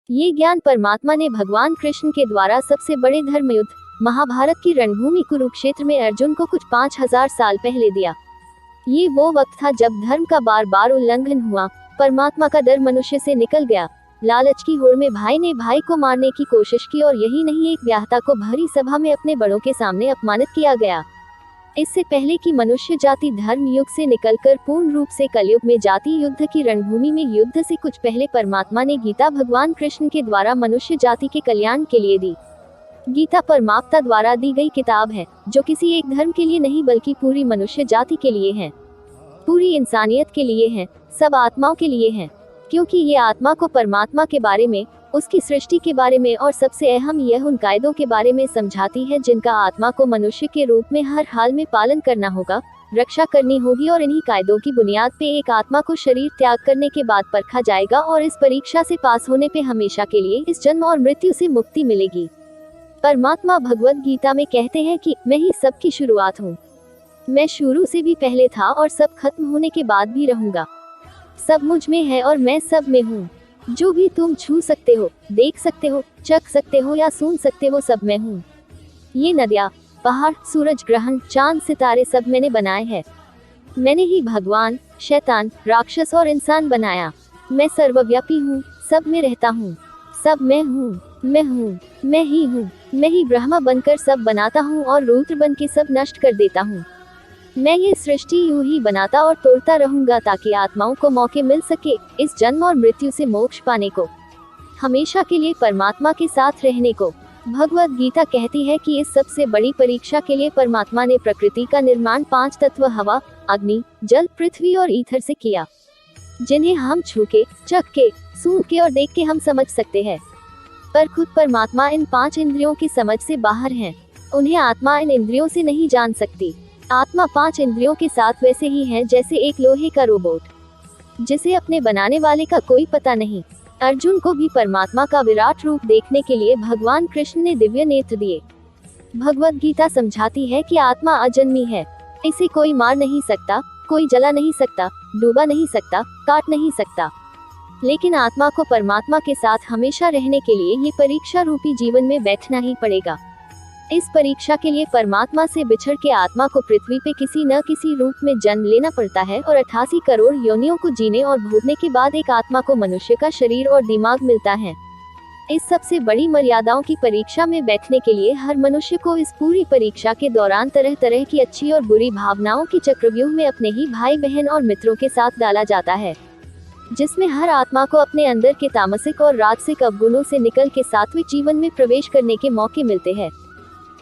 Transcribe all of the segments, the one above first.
ये ज्ञान परमात्मा ने भगवान कृष्ण के द्वारा सबसे बड़े धर्म युद्ध महाभारत की रणभूमि कुरुक्षेत्र में अर्जुन को कुछ 5000 साल पहले दिया। ये वो वक्त था जब धर्म का बार बार उल्लंघन हुआ, परमात्मा का डर मनुष्य से निकल गया। लालच की होड़ में भाई ने भाई को मारने की कोशिश की और यही नहीं, एक ब्याहता को भरी सभा में अपने बड़ों के सामने अपमानित किया गया। इससे पहले कि मनुष्य जाति धर्म युग से निकलकर पूर्ण रूप से कलयुग में जाति युद्ध की रणभूमि में युद्ध से कुछ पहले परमात्मा ने गीता भगवान कृष्ण के द्वारा मनुष्य जाति के कल्याण के लिए दी। गीता परमात्मा द्वारा दी गई किताब है, जो किसी एक धर्म के लिए नहीं बल्कि पूरी मनुष्य जाति के लिए है, पूरी इंसानियत के लिए है, सब आत्माओं के लिए है। क्योंकि ये आत्मा को परमात्मा के बारे में, उसकी सृष्टि के बारे में और सबसे अहम यह उन कायदों के बारे में समझाती है जिनका आत्मा को मनुष्य के रूप में हर हाल में पालन करना होगा, रक्षा करनी होगी। और इन्हीं कायदों की बुनियाद पे एक आत्मा को शरीर त्याग करने के बाद परखा जाएगा और इस परीक्षा से पास होने पे हमेशा के लिए इस जन्म और मृत्यु से मुक्ति मिलेगी। परमात्मा भगवत गीता में कहते हैं कि मैं ही सबकी शुरुआत हूँ, मैं शुरू से भी पहले था और सब खत्म होने के बाद भी रहूंगा। सब मुझ में है और मैं सब में हूँ। जो भी तुम छू सकते हो, देख सकते हो, चख सकते हो या सुन सकते हो, सब मैं हूँ। ये नदियाँ, पहाड़, सूरज ग्रहण, चांद, सितारे सब मैंने बनाए हैं। मैंने ही भगवान, शैतान, राक्षस और इंसान बनाया। मैं सर्वव्यापी हूँ, सब में रहता हूँ, सब मैं हूँ, मैं ही हूँ। मैं ही ब्रह्मा बनकर सब बनाता हूँ और रुद्र बन के सब नष्ट कर देता हूँ। मैं ये सृष्टि यूं ही बनाता और तोड़ता रहूंगा ताकि आत्माओं को मौके मिल सके इस जन्म और मृत्यु से मोक्ष पाने को, हमेशा के लिए परमात्मा के साथ रहने को। भगवत गीता कहती है कि इस सबसे बड़ी परीक्षा के लिए परमात्मा ने प्रकृति का निर्माण 5 तत्व हवा, अग्नि, जल, पृथ्वी और ईथर से किया, जिन्हें हम छू के, चख के, सूंघ के और देख के हम समझ सकते हैं। पर खुद परमात्मा इन 5 इंद्रियों की समझ से बाहर हैं। उन्हें आत्मा इन इंद्रियों से नहीं जान सकती। आत्मा 5 इंद्रियों के साथ वैसे ही है जैसे एक लोहे का रोबोट, जिसे अपने बनाने वाले का कोई पता नहीं। अर्जुन को भी परमात्मा का विराट रूप देखने के लिए भगवान कृष्ण ने दिव्य नेत्र दिए। भगवत गीता समझाती है कि आत्मा अजन्मी है, इसे कोई मार नहीं सकता, कोई जला नहीं सकता, डूबा नहीं सकता, काट नहीं सकता। लेकिन आत्मा को परमात्मा के साथ हमेशा रहने के लिए ये परीक्षा रूपी जीवन में बैठना ही पड़ेगा। इस परीक्षा के लिए परमात्मा से बिछड़ के आत्मा को पृथ्वी पे किसी न किसी रूप में जन्म लेना पड़ता है और 88 करोड़ योनियों को जीने और भोगने के बाद एक आत्मा को मनुष्य का शरीर और दिमाग मिलता है। इस सबसे बड़ी मर्यादाओं की परीक्षा में बैठने के लिए हर मनुष्य को इस पूरी परीक्षा के दौरान तरह तरह की अच्छी और बुरी भावनाओं की चक्रव्यूह में अपने ही भाई बहन और मित्रों के साथ डाला जाता है, जिसमें हर आत्मा को अपने अंदर के तामसिक और राजसिक अवगुणों से निकल के सात्विक जीवन में प्रवेश करने के मौके मिलते हैं।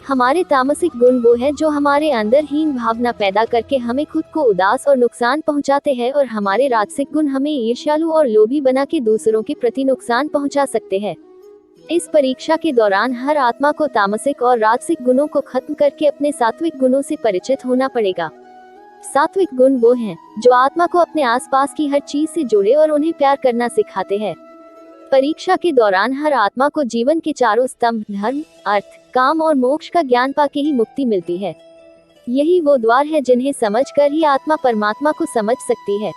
हमारे तामसिक गुण वो है जो हमारे अंदर हीन भावना पैदा करके हमें खुद को उदास और नुकसान पहुंचाते हैं, और हमारे राजसिक गुण हमें ईर्ष्यालु और लोभी बना के दूसरों के प्रति नुकसान पहुंचा सकते हैं। इस परीक्षा के दौरान हर आत्मा को तामसिक और राजसिक गुणों को खत्म करके अपने सात्विक गुणों से परिचित होना पड़ेगा। सात्विक गुण वो हैं जो आत्मा को अपने आसपास की हर चीज से जोड़े और उन्हें प्यार करना सिखाते हैं। परीक्षा के दौरान हर आत्मा को जीवन के चारों स्तंभ धर्म, अर्थ, काम और मोक्ष का ज्ञान पाके ही मुक्ति मिलती है। यही वो द्वार है जिन्हें समझकर ही आत्मा परमात्मा को समझ सकती है।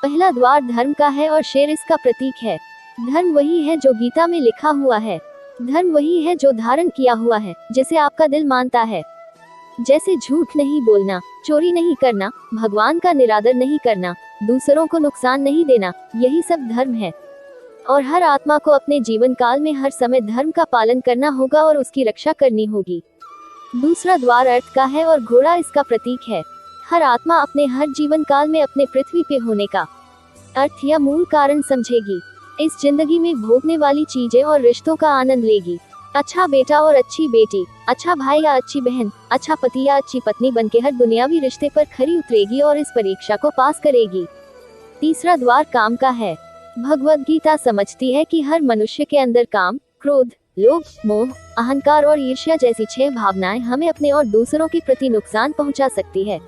पहला द्वार धर्म का है और शेर इसका प्रतीक है। धर्म वही है जो गीता में लिखा हुआ है, धर्म वही है जो धारण किया हुआ है, जिसे आपका दिल मानता है। जैसे झूठ नहीं बोलना, चोरी नहीं करना, भगवान का निरादर नहीं करना, दूसरों को नुकसान नहीं देना, यही सब धर्म है। और हर आत्मा को अपने जीवन काल में हर समय धर्म का पालन करना होगा और उसकी रक्षा करनी होगी। दूसरा द्वार अर्थ का है और घोड़ा इसका प्रतीक है। हर आत्मा अपने हर जीवन काल में अपने पृथ्वी पे होने का अर्थ या मूल कारण समझेगी। इस जिंदगी में भोगने वाली चीजें और रिश्तों का आनंद लेगी। अच्छा बेटा और अच्छी बेटी, अच्छा भाई या अच्छी बहन, अच्छा पति या अच्छी पत्नी बनके हर दुनियावी रिश्ते पर खरी उतरेगी और इस परीक्षा को पास करेगी। तीसरा द्वार काम का है। भगवत गीता समझती है कि हर मनुष्य के अंदर काम, क्रोध, लोभ, मोह, अहंकार और ईर्ष्या जैसी 6 भावनाएं हमें अपने और दूसरों के प्रति नुकसान पहुंचा सकती है।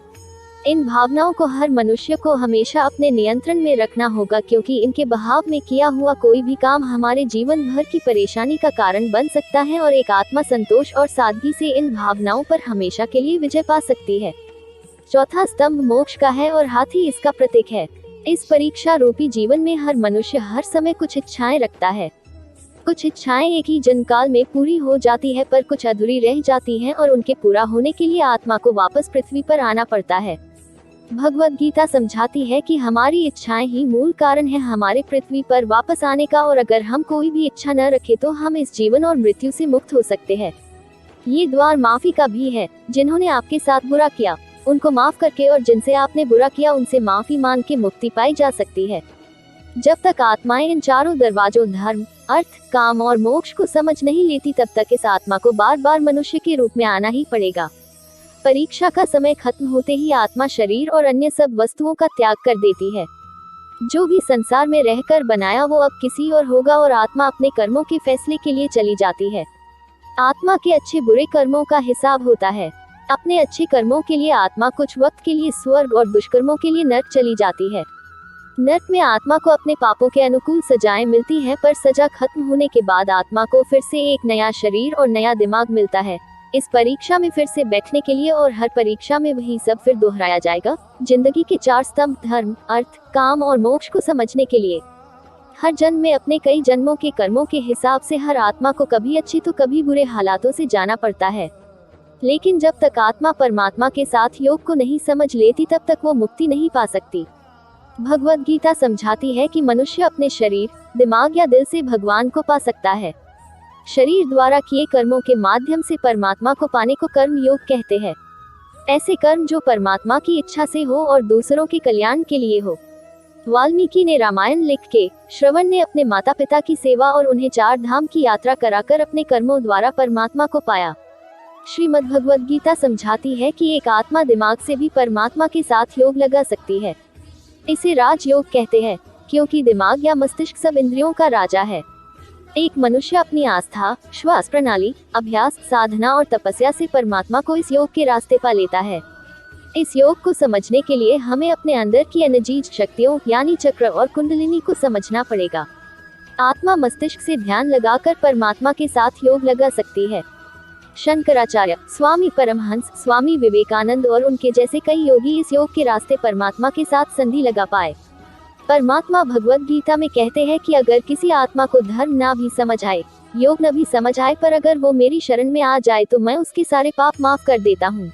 इन भावनाओं को हर मनुष्य को हमेशा अपने नियंत्रण में रखना होगा, क्योंकि इनके बहाव में किया हुआ कोई भी काम हमारे जीवन भर की परेशानी का कारण बन सकता है और एक आत्मा संतोष और सादगी से इन भावनाओं पर हमेशा के लिए विजय पा सकती है। चौथा स्तंभ मोक्ष का है और हाथी इसका प्रतीक है। इस परीक्षा रूपी जीवन में हर मनुष्य हर समय कुछ इच्छाएं रखता है। कुछ इच्छाएं एक ही जन्मकाल में पूरी हो जाती है, पर कुछ अधूरी रह जाती हैं और उनके पूरा होने के लिए आत्मा को वापस पृथ्वी पर आना पड़ता है। भगवद गीता समझाती है कि हमारी इच्छाएं ही मूल कारण है हमारे पृथ्वी पर वापस आने का, और अगर हम कोई भी इच्छा न रखें तो हम इस जीवन और मृत्यु से मुक्त हो सकते हैं। ये द्वार माफी का भी है। जिन्होंने आपके साथ बुरा किया उनको माफ करके और जिनसे आपने बुरा किया उनसे माफी मांग के मुक्ति पाई जा सकती है। जब तक आत्माएं इन चारों दरवाजों धर्म, अर्थ, काम और मोक्ष को समझ नहीं लेती तब तक इस आत्मा को बार बार मनुष्य के रूप में आना ही पड़ेगा। परीक्षा का समय खत्म होते ही आत्मा शरीर और अन्य सब वस्तुओं का त्याग कर देती है। जो भी संसार में रहकर बनाया वो अब किसी और होगा और आत्मा अपने कर्मों के फैसले के लिए चली जाती है। आत्मा के अच्छे बुरे कर्मों का हिसाब होता है। अपने अच्छे कर्मों के लिए आत्मा कुछ वक्त के लिए स्वर्ग और दुष्कर्मों के लिए नरक चली जाती है। नरक में आत्मा को अपने पापों के अनुकूल सजाएं मिलती हैं, पर सजा खत्म होने के बाद आत्मा को फिर से एक नया शरीर और नया दिमाग मिलता है इस परीक्षा में फिर से बैठने के लिए, और हर परीक्षा में वही सब फिर दोहराया जाएगा। जिंदगी के 4 स्तंभ धर्म, अर्थ, काम और मोक्ष को समझने के लिए हर जन्म में अपने कई जन्मों के कर्मों के हिसाब से हर आत्मा को कभी अच्छे तो कभी बुरे हालातों से जाना पड़ता है। लेकिन जब तक आत्मा परमात्मा के साथ योग को नहीं समझ लेती तब तक वो मुक्ति नहीं पा सकती। भगवद गीता समझाती है कि मनुष्य अपने शरीर, दिमाग या दिल से भगवान को पा सकता है। शरीर द्वारा किए कर्मों के माध्यम से परमात्मा को पाने को कर्म योग कहते हैं। ऐसे कर्म जो परमात्मा की इच्छा से हो और दूसरों के कल्याण के लिए हो। वाल्मीकि ने रामायण लिख के, श्रवण ने अपने माता पिता की सेवा और उन्हें 4 धाम की यात्रा कराकर अपने कर्मों द्वारा परमात्मा को पाया। श्रीमद् भगवद गीता समझाती है कि एक आत्मा दिमाग से भी परमात्मा के साथ योग लगा सकती है। इसे राजयोग कहते हैं, क्योंकि दिमाग या मस्तिष्क सब इंद्रियों का राजा है। एक मनुष्य अपनी आस्था, श्वास प्रणाली, अभ्यास, साधना और तपस्या से परमात्मा को इस योग के रास्ते पा लेता है। इस योग को समझने के लिए हमें अपने अंदर की एनर्जीज शक्तियों यानी चक्र और कुंडलिनी को समझना पड़ेगा। आत्मा मस्तिष्क से ध्यान लगाकर परमात्मा के साथ योग लगा सकती है। शंकराचार्य, स्वामी परमहंस, स्वामी विवेकानंद और उनके जैसे कई योगी इस योग के रास्ते परमात्मा के साथ संधि लगा पाए। परमात्मा भगवद गीता में कहते हैं कि अगर किसी आत्मा को धर्म ना भी समझ आए, योग न भी समझ आए, पर अगर वो मेरी शरण में आ जाए तो मैं उसके सारे पाप माफ कर देता हूँ।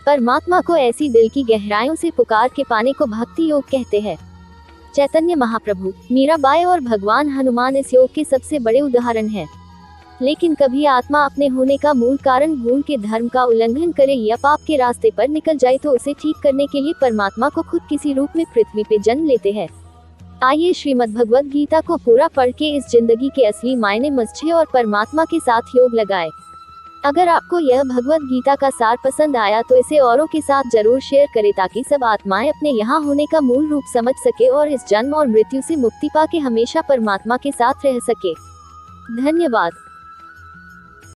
परमात्मा को ऐसी दिल की गहराइयों से पुकार के पाने को भक्ति योग कहते हैं। चैतन्य महाप्रभु, मीराबाई और भगवान हनुमान इस योग के सबसे बड़े उदाहरण हैं। लेकिन कभी आत्मा अपने होने का मूल कारण भूल के धर्म का उल्लंघन करे या पाप के रास्ते पर निकल जाए तो उसे ठीक करने के लिए परमात्मा को खुद किसी रूप में पृथ्वी पे जन्म लेते हैं। आइए श्रीमद् भगवद गीता को पूरा पढ़ के इस जिंदगी के असली मायने समझें और परमात्मा के साथ योग लगाएं। अगर आपको यह भगवद गीता का सार पसंद आया तो इसे औरों के साथ जरूर शेयर करें ताकि सब आत्माएं अपने यहाँ होने का मूल रूप समझ सके और इस जन्म और मृत्यु से मुक्ति पा के हमेशा परमात्मा के साथ रह सके। धन्यवाद।